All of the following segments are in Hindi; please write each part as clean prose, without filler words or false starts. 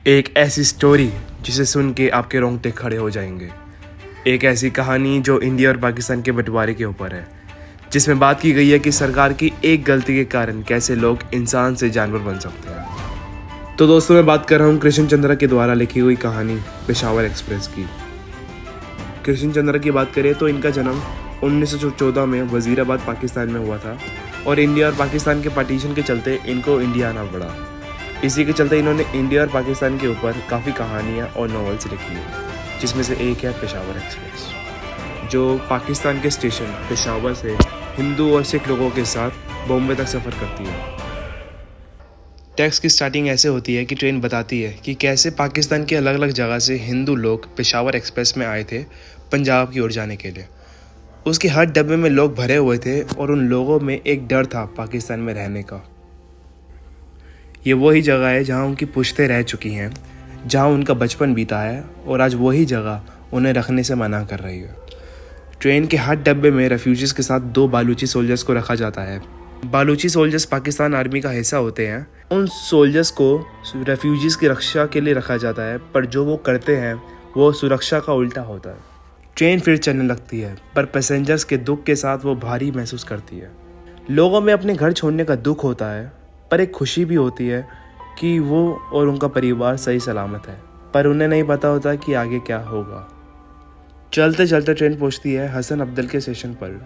एक ऐसी स्टोरी जिसे सुन के आपके रोंगटे खड़े हो जाएंगे। एक ऐसी कहानी जो इंडिया और पाकिस्तान के बंटवारे के ऊपर है, जिसमें बात की गई है कि सरकार की एक गलती के कारण कैसे लोग इंसान से जानवर बन सकते हैं। तो दोस्तों, मैं बात कर रहा हूँ कृष्ण चंद्र के द्वारा लिखी हुई कहानी पेशावर एक्सप्रेस की। कृष्ण चंद्र की बात करें तो इनका जन्म 1914 में वजीराबाद पाकिस्तान में हुआ था और इंडिया और पाकिस्तान के पार्टीशन के चलते इनको इंडिया आना पड़ा। इसी के चलते इन्होंने इंडिया और पाकिस्तान के ऊपर काफ़ी कहानियाँ और नॉवेल्स लिखी हैं, जिसमें से एक है पेशावर एक्सप्रेस, जो पाकिस्तान के स्टेशन पेशावर से हिंदू और सिख लोगों के साथ बॉम्बे तक सफ़र करती है। टेक्स्ट की स्टार्टिंग ऐसे होती है कि ट्रेन बताती है कि कैसे पाकिस्तान के अलग अलग जगह से हिंदू लोग पेशावर एक्सप्रेस में आए थे पंजाब की ओर जाने के लिए। उसके हर डब्बे में लोग भरे हुए थे और उन लोगों में एक डर था पाकिस्तान में रहने का। ये वही जगह है जहाँ उनकी पुश्तें रह चुकी हैं, जहाँ उनका बचपन बीता है, और आज वही जगह उन्हें रखने से मना कर रही है। ट्रेन के हर डब्बे में रेफ्यूजीज़ के साथ 2 बालूची सोल्जर्स को रखा जाता है। बालूची सोल्जर्स पाकिस्तान आर्मी का हिस्सा होते हैं। उन सोल्जर्स को रेफ्यूजीज़ की रक्षा के लिए रखा जाता है, पर जो वो करते हैं वो सुरक्षा का उल्टा होता है। ट्रेन फिर चलने लगती है, पर पैसेंजर्स के दुख के साथ वो भारी महसूस करती है। लोगों में अपने घर छोड़ने का दुख होता है, पर एक खुशी भी होती है कि वो और उनका परिवार सही सलामत है, पर उन्हें नहीं पता होता कि आगे क्या होगा। चलते चलते ट्रेन पहुंचती है हसन अब्दुल के स्टेशन पर,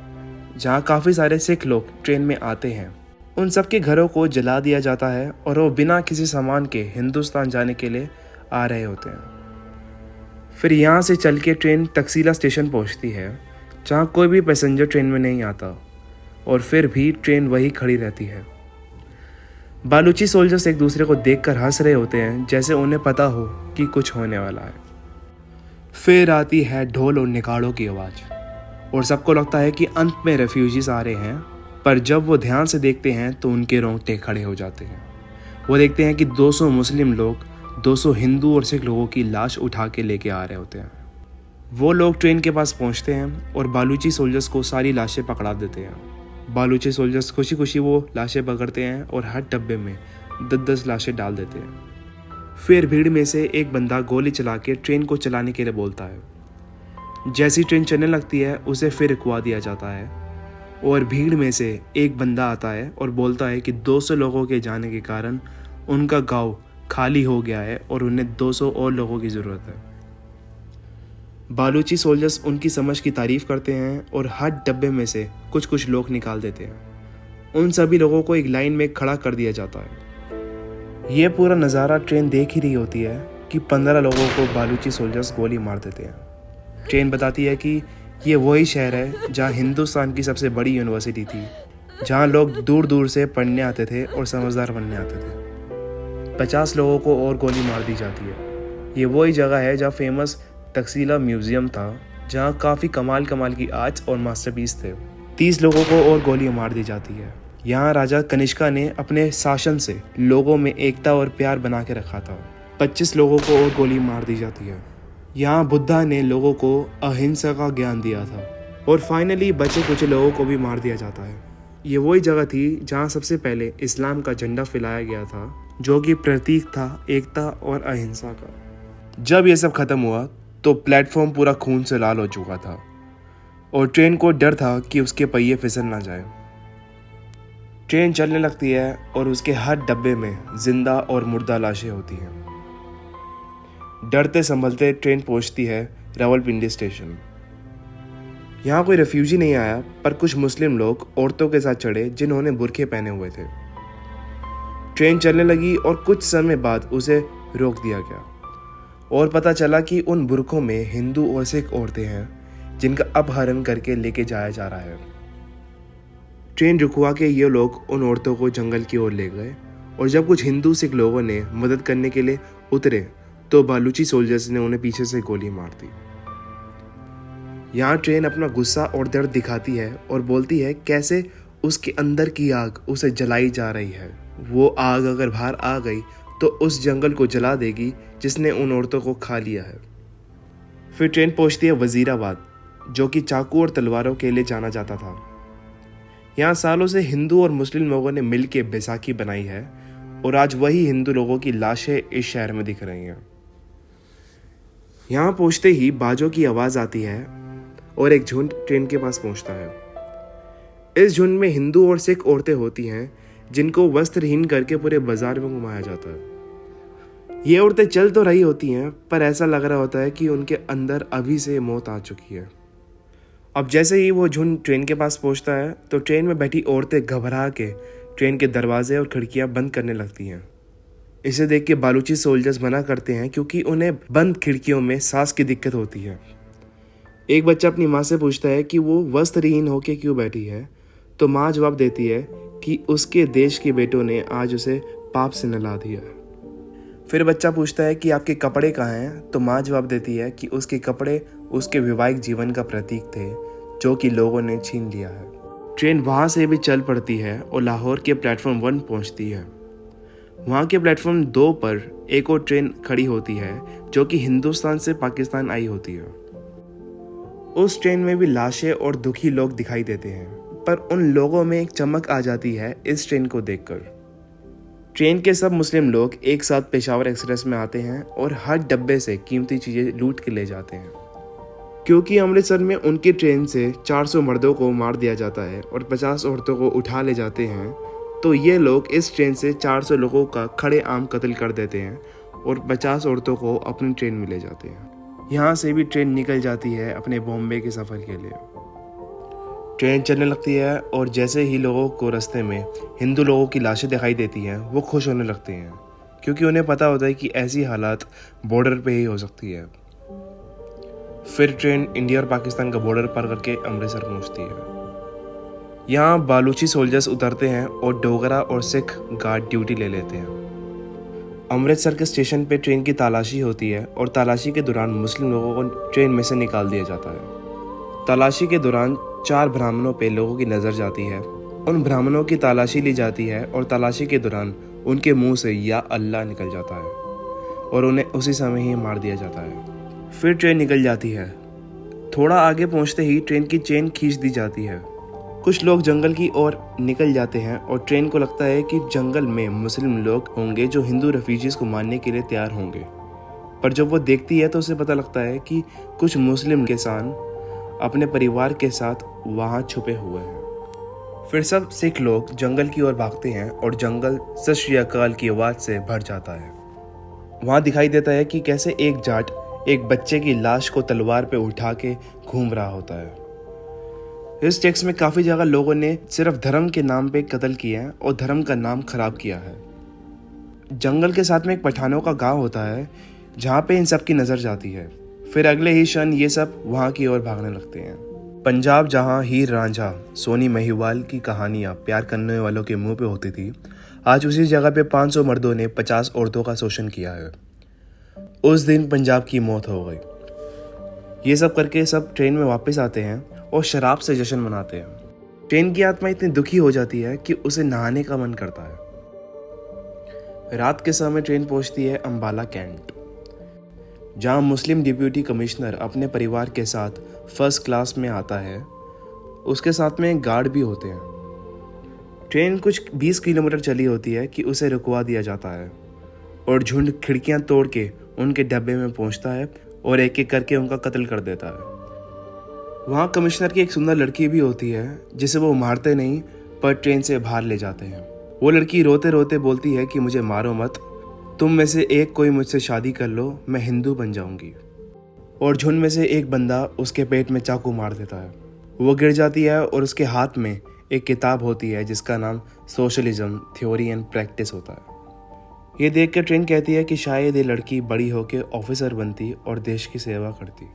जहां काफ़ी सारे सिख लोग ट्रेन में आते हैं। उन सबके घरों को जला दिया जाता है और वो बिना किसी सामान के हिंदुस्तान जाने के लिए आ रहे होते हैं। फिर यहाँ से चल के ट्रेन तकसीला स्टेशन पहुँचती है, जहाँ कोई भी पैसेंजर ट्रेन में नहीं आता, और फिर भी ट्रेन वही खड़ी रहती है। बालूची सोल्जर्स एक दूसरे को देखकर हंस रहे होते हैं, जैसे उन्हें पता हो कि कुछ होने वाला है। फिर आती है ढोल और निगाड़ों की आवाज़, और सबको लगता है कि अंत में रेफ्यूजीज आ रहे हैं, पर जब वो ध्यान से देखते हैं तो उनके रोंगटे खड़े हो जाते हैं। वो देखते हैं कि 200 मुस्लिम लोग 200 हिंदू और सिख लोगों की लाश उठा के लेके आ रहे होते हैं। वो लोग ट्रेन के पास पहुंचते हैं और बालूची सोल्जर्स को सारी लाशें पकड़ा देते हैं। बालूची सोल्जर्स खुशी खुशी वो लाशें पकड़ते हैं और हर डब्बे में 10-10 लाशें डाल देते हैं। फिर भीड़ में से एक बंदा गोली चला के ट्रेन को चलाने के लिए बोलता है। जैसी ट्रेन चलने लगती है उसे फिर रुकवा दिया जाता है, और भीड़ में से एक बंदा आता है और बोलता है कि 200 लोगों के जाने के कारण उनका गांव खाली हो गया है और उन्हें 200 और लोगों की ज़रूरत है। बालूची सोल्जर्स उनकी समझ की तारीफ़ करते हैं और हर डब्बे में से कुछ कुछ लोग निकाल देते हैं। उन सभी लोगों को एक लाइन में खड़ा कर दिया जाता है। ये पूरा नज़ारा ट्रेन देख ही रही होती है कि 15 लोगों को बालूची सोल्जर्स गोली मार देते हैं। ट्रेन बताती है कि ये वही शहर है जहाँ हिंदुस्तान की सबसे बड़ी यूनिवर्सिटी थी, जहाँ लोग दूर दूर से पढ़ने आते थे और समझदार बनने आते थे। 50 लोगों को और गोली मार दी जाती है। ये वही जगह है जहाँ फेमस तकसीला म्यूजियम था, जहाँ काफ़ी कमाल की आर्ट्स और मास्टरपीस थे। 30 लोगों को और गोली मार दी जाती है। यहाँ राजा कनिष्का ने अपने शासन से लोगों में एकता और प्यार बना के रखा था। 25 लोगों को और गोली मार दी जाती है। यहाँ बुद्धा ने लोगों को अहिंसा का ज्ञान दिया था, और फाइनली बचे कुछ लोगों को भी मार दिया जाता है। ये वही जगह थी जहाँ सबसे पहले इस्लाम का झंडा फैलाया गया था, जो कि प्रतीक था एकता और अहिंसा का। जब ये सब खत्म हुआ तो प्लेटफॉर्म पूरा खून से लाल हो चुका था, और ट्रेन को डर था कि उसके पहिए फिसल ना जाए। ट्रेन चलने लगती है और उसके हर डब्बे में जिंदा और मुर्दा लाशें होती हैं। डरते संभलते ट्रेन पहुंचती है रावलपिंडी स्टेशन। यहाँ कोई रेफ्यूजी नहीं आया, पर कुछ मुस्लिम लोग औरतों के साथ चढ़े जिन्होंने बुरखे पहने हुए थे। ट्रेन चलने लगी और कुछ समय बाद उसे रोक दिया गया, और पता चला कि उन बुरखों में हिंदू और सिख औरतें हैं, जिनका अपहरण करके लेके जाया जा रहा है। ट्रेन रुकवा के ये लोग उन औरतों को जंगल की ओर ले गए, और जब कुछ हिंदू सिख लोगों ने मदद करने के लिए उतरे तो बालूची सोल्जर्स ने उन्हें पीछे से गोली मार दी। यहाँ ट्रेन अपना गुस्सा और दर्द दिखाती है और बोलती है कैसे उसके अंदर की आग उसे जलाई जा रही है। वो आग अगर बाहर आ गई तो उस जंगल को जला देगी जिसने उन औरतों को खा लिया है। फिर ट्रेन पहुंचती है वजीराबाद, जो कि चाकू और तलवारों के लिए जाना जाता था। यहाँ सालों से हिंदू और मुस्लिम लोगों ने मिल के बैसाखी बनाई है, और आज वही हिंदू लोगों की लाशें इस शहर में दिख रही हैं। यहाँ पहुँचते ही बाजों की आवाज़ आती है और एक झुंड ट्रेन के पास पहुँचता है। इस झुंड में हिंदू और सिख औरतें होती हैं जिनको वस्त्रहीन करके पूरे बाजार में घुमाया जाता है। ये औरतें चल तो रही होती हैं पर ऐसा लग रहा होता है कि उनके अंदर अभी से मौत आ चुकी है। अब जैसे ही वो झुंड ट्रेन के पास पहुंचता है तो ट्रेन में बैठी औरतें घबरा के ट्रेन के दरवाजे और खिड़कियां बंद करने लगती हैं। इसे देख के बालूची सोल्जर्स मना करते हैं क्योंकि उन्हें बंद खिड़कियों में सांस की दिक्कत होती है। एक बच्चा अपनी माँ से पूछता है कि वो वस्त्रहीन होकर क्यों बैठी है, तो माँ जवाब देती है कि उसके देश के बेटों ने आज उसे पाप से नहला दिया है। फिर बच्चा पूछता है कि आपके कपड़े कहाँ हैं, तो माँ जवाब देती है कि उसके कपड़े उसके वैवाहिक जीवन का प्रतीक थे जो कि लोगों ने छीन लिया है। ट्रेन वहाँ से भी चल पड़ती है और लाहौर के प्लेटफॉर्म 1 पहुँचती है। वहाँ के प्लेटफॉर्म 2 पर एक और ट्रेन खड़ी होती है जो कि हिंदुस्तान से पाकिस्तान आई होती है। उस ट्रेन में भी लाशें और दुखी लोग दिखाई देते हैं, पर उन लोगों में एक चमक आ जाती है इस ट्रेन को देखकर। ट्रेन के सब मुस्लिम लोग एक साथ पेशावर एक्सप्रेस में आते हैं और हर डब्बे से कीमती चीज़ें लूट के ले जाते हैं। क्योंकि अमृतसर में उनकी ट्रेन से 400 मर्दों को मार दिया जाता है और 50 औरतों को उठा ले जाते हैं, तो ये लोग इस ट्रेन से 400 लोगों का खड़े आम कत्ल कर देते हैं और 50 औरतों को अपनी ट्रेन में ले जाते हैं। यहाँ से भी ट्रेन निकल जाती है अपने बॉम्बे के सफ़र के लिए। ट्रेन चलने लगती है और जैसे ही लोगों को रास्ते में हिंदू लोगों की लाशें दिखाई देती हैं वो खुश होने लगते हैं क्योंकि उन्हें पता होता है कि ऐसी हालात बॉर्डर पे ही हो सकती है। फिर ट्रेन इंडिया और पाकिस्तान का बॉर्डर पार करके अमृतसर पहुंचती है। यहाँ बालूची सोल्जर्स उतरते हैं और डोगरा और सिख गार्ड ड्यूटी ले लेते हैं। अमृतसर के स्टेशन पे ट्रेन की तलाशी होती है और तलाशी के दौरान मुस्लिम लोगों को ट्रेन में से निकाल दिया जाता है। तलाशी के दौरान 4 ब्राह्मणों पे लोगों की नज़र जाती है। उन ब्राह्मणों की तलाशी ली जाती है और तलाशी के दौरान उनके मुंह से या अल्लाह निकल जाता है और उन्हें उसी समय ही मार दिया जाता है। फिर ट्रेन निकल जाती है। थोड़ा आगे पहुंचते ही ट्रेन की चेन खींच दी जाती है। कुछ लोग जंगल की ओर निकल जाते हैं और ट्रेन को लगता है कि जंगल में मुस्लिम लोग होंगे जो हिंदू रेफ्यूजीज को मारने के लिए तैयार होंगे, पर जब वो देखती है तो उसे पता लगता है कि कुछ मुस्लिम किसान अपने परिवार के साथ वहाँ छुपे हुए हैं। फिर सब सिख लोग जंगल की ओर भागते हैं और जंगल सत श्री अकाल की आवाज़ से भर जाता है। वहाँ दिखाई देता है कि कैसे एक जाट एक बच्चे की लाश को तलवार पे उठा के घूम रहा होता है। इस टेक्स्ट में काफ़ी जगह लोगों ने सिर्फ धर्म के नाम पे कत्ल किया है और धर्म का नाम खराब किया है। जंगल के साथ में एक पठानों का गांव होता है जहाँ पे इन सब की नज़र जाती है। फिर अगले ही क्षण ये सब वहाँ की ओर भागने लगते हैं। पंजाब जहाँ हीर रांझा सोनी महिवाल की कहानियाँ प्यार करने वालों के मुंह पे होती थी, आज उसी जगह पे 500 मर्दों ने 50 औरतों का शोषण किया है। उस दिन पंजाब की मौत हो गई। ये सब करके सब ट्रेन में वापस आते हैं और शराब से जश्न मनाते हैं। ट्रेन की आत्मा इतनी दुखी हो जाती है कि उसे नहाने का मन करता है। रात के समय ट्रेन पहुंचती है अंबाला कैंट, जहां मुस्लिम डिप्यूटी कमिश्नर अपने परिवार के साथ फर्स्ट क्लास में आता है। उसके साथ में गार्ड भी होते हैं। ट्रेन कुछ 20 किलोमीटर चली होती है कि उसे रुकवा दिया जाता है और झुंड खिड़कियां तोड़ के उनके डब्बे में पहुंचता है और एक एक करके उनका कत्ल कर देता है। वहाँ कमिश्नर की एक सुंदर लड़की भी होती है जिसे वो मारते नहीं पर ट्रेन से बाहर ले जाते हैं। वो लड़की रोते रोते बोलती है कि मुझे मारो मत, तुम में से एक कोई मुझसे शादी कर लो, मैं हिंदू बन जाऊंगी। और झुंड में से एक बंदा उसके पेट में चाकू मार देता है। वो गिर जाती है और उसके हाथ में एक किताब होती है जिसका नाम सोशलिज्म थ्योरी एंड प्रैक्टिस होता है। ये देख कर ट्रेन कहती है कि शायद ये लड़की बड़ी होकर ऑफिसर बनती और देश की सेवा करती।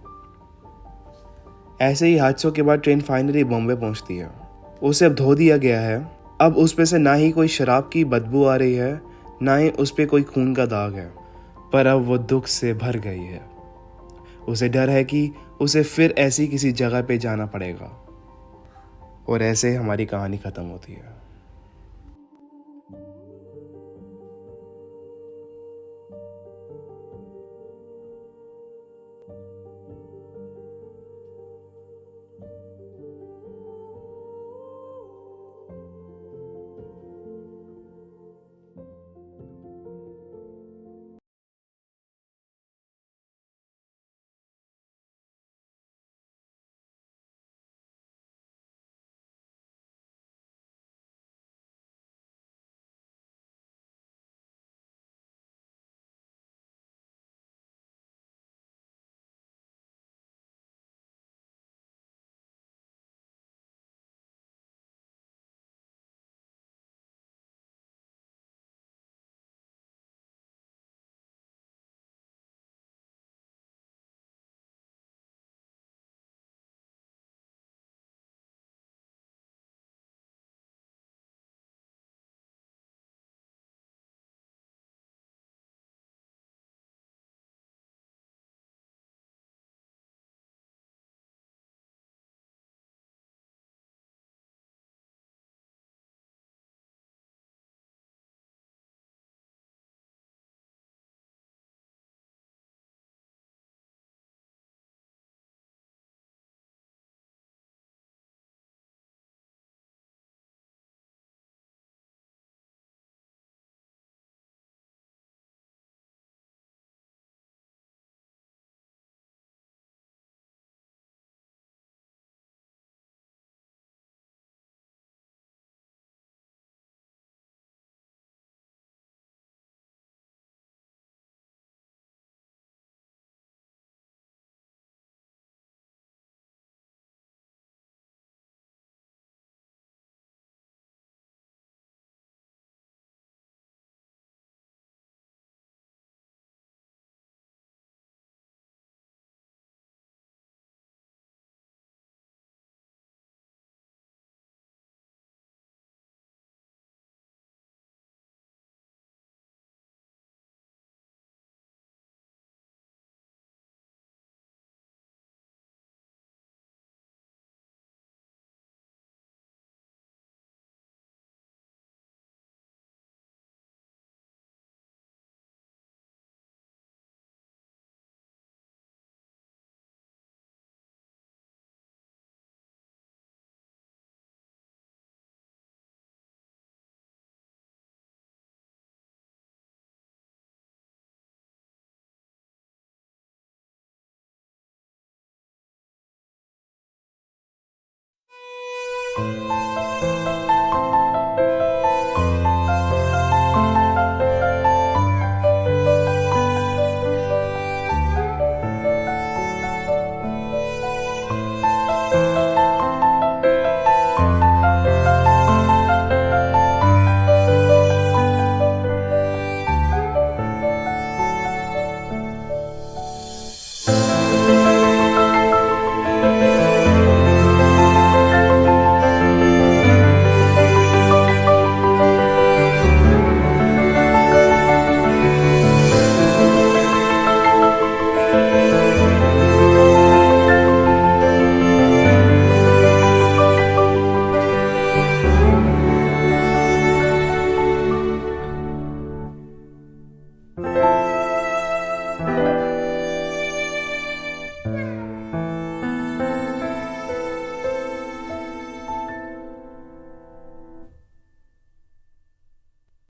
ऐसे ही हादसों के बाद ट्रेन फाइनली बॉम्बे पहुंचती है। उसे अब धो दिया गया है। अब उस पे से ना ही कोई शराब की बदबू आ रही है, ना ही उस पे कोई खून का दाग है, पर अब वो दुख से भर गई है। उसे डर है कि उसे फिर ऐसी किसी जगह पे जाना पड़ेगा। और ऐसे हमारी कहानी खत्म होती है।